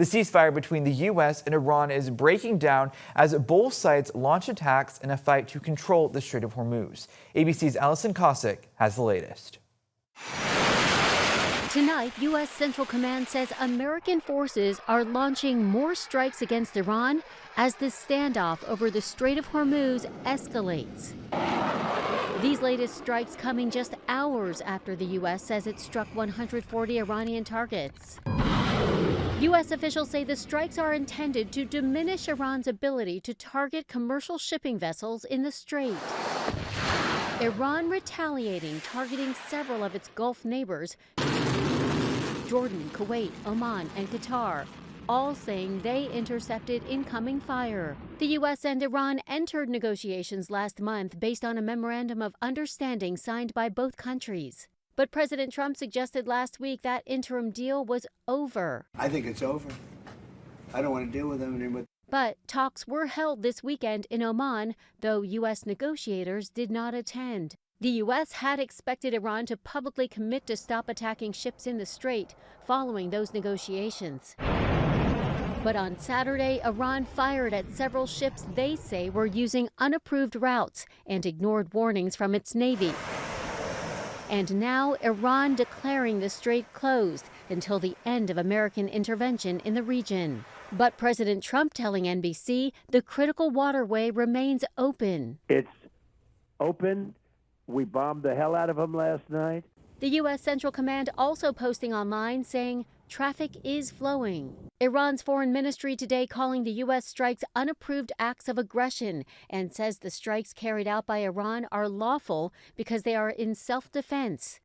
The ceasefire between the U.S. and Iran is breaking down as both sides launch attacks in a fight to control the Strait of Hormuz. ABC's Allison Cossack has the latest. Tonight, U.S. Central Command says American forces are launching more strikes against Iran as the standoff over the Strait of Hormuz escalates. These latest strikes coming just hours after the U.S. says it struck 140 Iranian targets. U.S. officials say the strikes are intended to diminish Iran's ability to target commercial shipping vessels in the strait. Iran retaliating, targeting several of its Gulf neighbors, Jordan, Kuwait, Oman, and Qatar, all saying they intercepted incoming fire. The U.S. and Iran entered negotiations last month based on a memorandum of understanding signed by both countries. But President Trump suggested last week that interim deal was over. I think it's over. I don't want to deal with them anymore. But talks were held this weekend in Oman, though U.S. negotiators did not attend. The U.S. had expected Iran to publicly commit to stop attacking ships in the strait following those negotiations. But on Saturday, Iran fired at several ships they say were using unapproved routes and ignored warnings from its Navy. And now Iran declaring the strait closed until the end of American intervention in the region. But President Trump telling NBC the critical waterway remains open. It's open. We bombed the hell out of them last night. The U.S. Central Command also posting online saying traffic is flowing. Iran's foreign ministry today calling the U.S. strikes unapproved acts of aggression and says the strikes carried out by Iran are lawful because they are in self-defense.